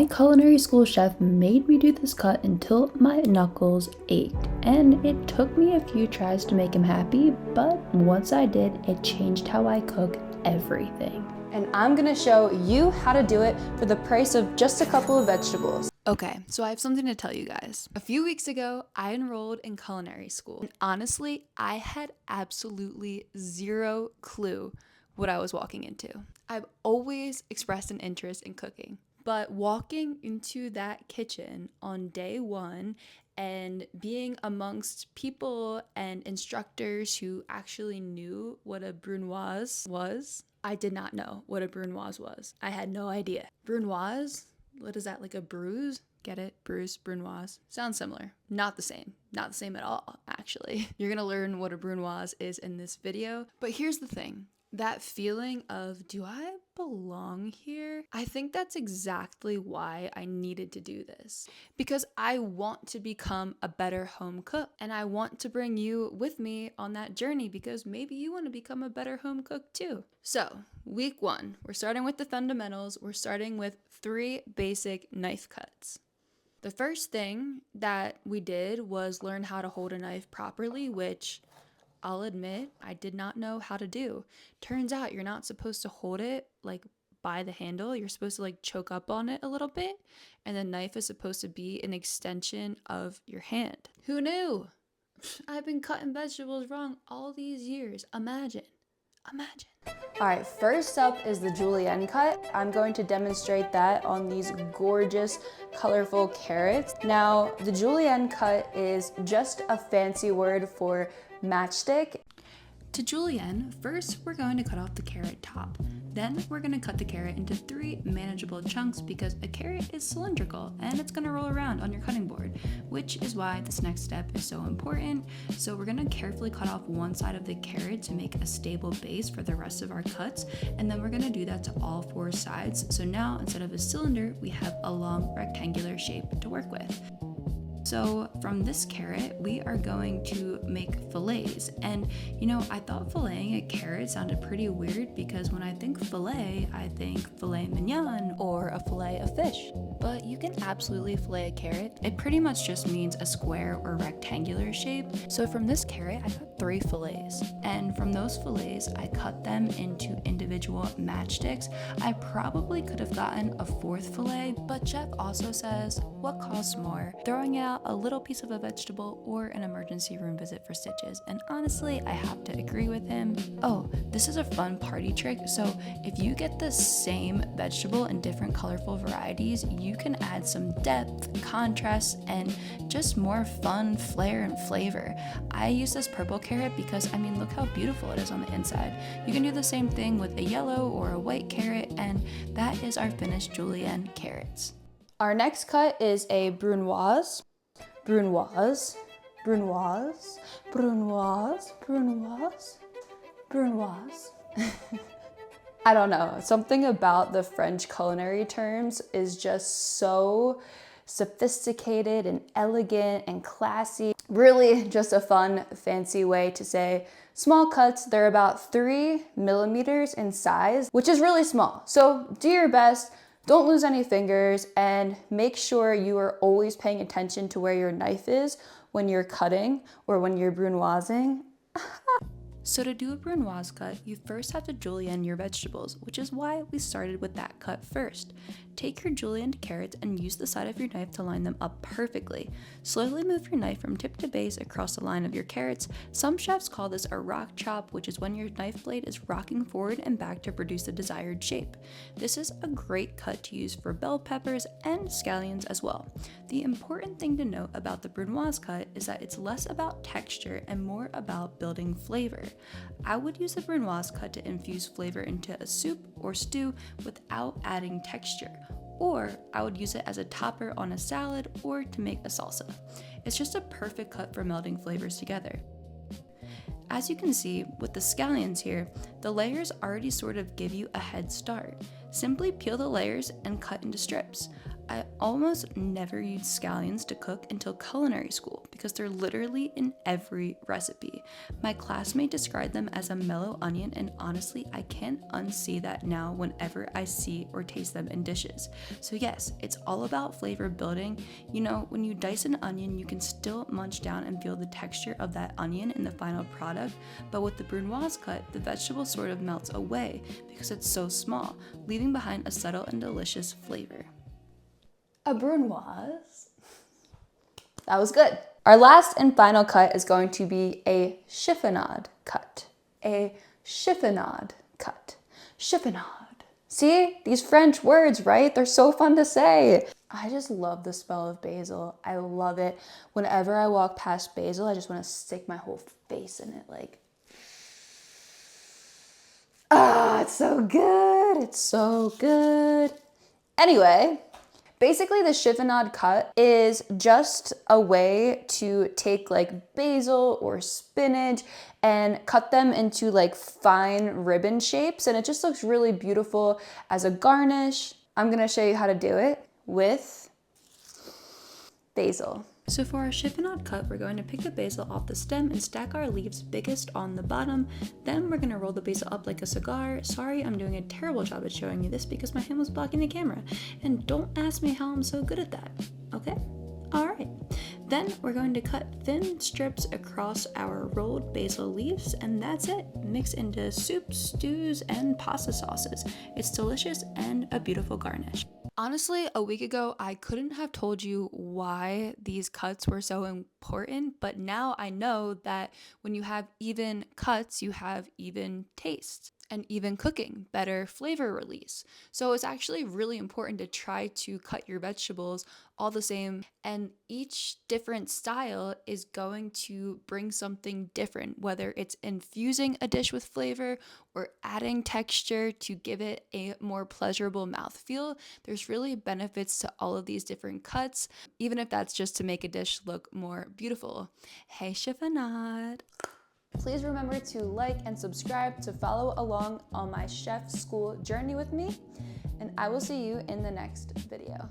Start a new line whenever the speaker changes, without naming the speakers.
My culinary school chef made me do this cut until my knuckles ached, and it took me a few tries to make him happy, but once I did, it changed how I cook everything.
And I'm gonna show you how to do it for the price of just a couple of vegetables.
Okay, so I have something to tell you guys. A few weeks ago, I enrolled in culinary school. And honestly, I had absolutely zero clue what I was walking into. I've always expressed an interest in cooking, but walking into that kitchen on day one and being amongst people and instructors who actually knew what a brunoise was, I did not know what a brunoise was. I had no idea. Brunoise? What is that, like a bruise? Get it? Bruise, brunoise. Sounds similar. Not the same. Not the same at all, actually. You're gonna learn what a brunoise is in this video. But here's the thing. That feeling of, do I belong here? I think that's exactly why I needed to do this. Because I want to become a better home cook. And I want to bring you with me on that journey because maybe you want to become a better home cook too. So, week one, we're starting with the fundamentals. We're starting with 3 basic knife cuts. The first thing that we did was learn how to hold a knife properly, which I'll admit I did not know how to do. Turns out you're not supposed to hold it like by the handle. You're supposed to like choke up on it a little bit, and the knife is supposed to be an extension of your hand. Who knew? I've been cutting vegetables wrong all these years. Imagine.
All right, first up is the julienne cut. I'm going to demonstrate that on these gorgeous, colorful carrots. Now, the julienne cut is just a fancy word for matchstick.
To julienne, first we're going to cut off the carrot top. Then we're going to cut the carrot into 3 manageable chunks because a carrot is cylindrical and it's going to roll around on your cutting board, which is why this next step is so important. So we're going to carefully cut off one side of the carrot to make a stable base for the rest of our cuts, and then we're going to do that to all 4 sides. So now instead of a cylinder, we have a long rectangular shape to work with. So from this carrot, we are going to make fillets. And you know, I thought filleting a carrot sounded pretty weird because when I think fillet, I think filet mignon or a fillet of fish. But you can absolutely fillet a carrot. It pretty much just means a square or rectangular shape. So from this carrot, I got 3 fillets. And from those fillets, I cut them into individual matchsticks. I probably could have gotten a 4th fillet, but Chef also says, what costs more? Throwing out a little piece of a vegetable or an emergency room visit for stitches. And honestly, I have to agree with him. Oh, this is a fun party trick. So if you get the same vegetable in different colorful varieties, you can add some depth, contrast, and just more fun flair and flavor. I use this purple carrot because, I mean, look how beautiful it is on the inside. You can do the same thing with a yellow or a white carrot, and that is our finished julienne carrots.
Our next cut is a brunoise. Brunoise, brunoise, brunoise, brunoise, brunoise. I don't know, something about the French culinary terms is just so sophisticated and elegant and classy. Really just a fun, fancy way to say small cuts. They're about 3 millimeters in size, which is really small. So do your best. Don't lose any fingers, and make sure you are always paying attention to where your knife is when you're cutting or when you're brunoising.
So to do a brunoise cut, you first have to julienne your vegetables, which is why we started with that cut first. Take your julienned carrots and use the side of your knife to line them up perfectly. Slowly move your knife from tip to base across the line of your carrots. Some chefs call this a rock chop, which is when your knife blade is rocking forward and back to produce the desired shape. This is a great cut to use for bell peppers and scallions as well. The important thing to note about the brunoise cut is that it's less about texture and more about building flavor. I would use the brunoise cut to infuse flavor into a soup or stew without adding texture, or I would use it as a topper on a salad or to make a salsa. It's just a perfect cut for melding flavors together. As you can see, with the scallions here, the layers already sort of give you a head start. Simply peel the layers and cut into strips. I almost never used scallions to cook until culinary school because they're literally in every recipe. My classmate described them as a mellow onion, and honestly, I can't unsee that now whenever I see or taste them in dishes. So yes, it's all about flavor building. You know, when you dice an onion, you can still munch down and feel the texture of that onion in the final product, but with the brunoise cut, the vegetable sort of melts away because it's so small, leaving behind a subtle and delicious flavor.
A brunoise. That was good. Our last and final cut is going to be a chiffonade cut. A chiffonade cut. Chiffonade. See, these French words, right? They're so fun to say. I just love the smell of basil. I love it. Whenever I walk past basil, I just want to stick my whole face in it. Like, it's so good. It's so good. Anyway, basically the chiffonade cut is just a way to take like basil or spinach and cut them into like fine ribbon shapes, and it just looks really beautiful as a garnish. I'm gonna show you how to do it with basil.
So for our chiffonade cut, we're going to pick the basil off the stem and stack our leaves biggest on the bottom. Then we're going to roll the basil up like a cigar. Sorry, I'm doing a terrible job at showing you this because my hand was blocking the camera. And don't ask me how I'm so good at that, okay? Alright. Then we're going to cut thin strips across our rolled basil leaves, and that's it. Mix into soups, stews, and pasta sauces. It's delicious and a beautiful garnish. Honestly, a week ago, I couldn't have told you why these cuts were so important, but now I know that when you have even cuts, you have even tastes and even cooking, better flavor release. So it's actually really important to try to cut your vegetables all the same, and each different style is going to bring something different, whether it's infusing a dish with flavor or adding texture to give it a more pleasurable mouthfeel. There's really benefits to all of these different cuts, even if that's just to make a dish look more beautiful. Hey, chiffonade!
Please remember to like and subscribe to follow along on my chef school journey with me, and I will see you in the next video.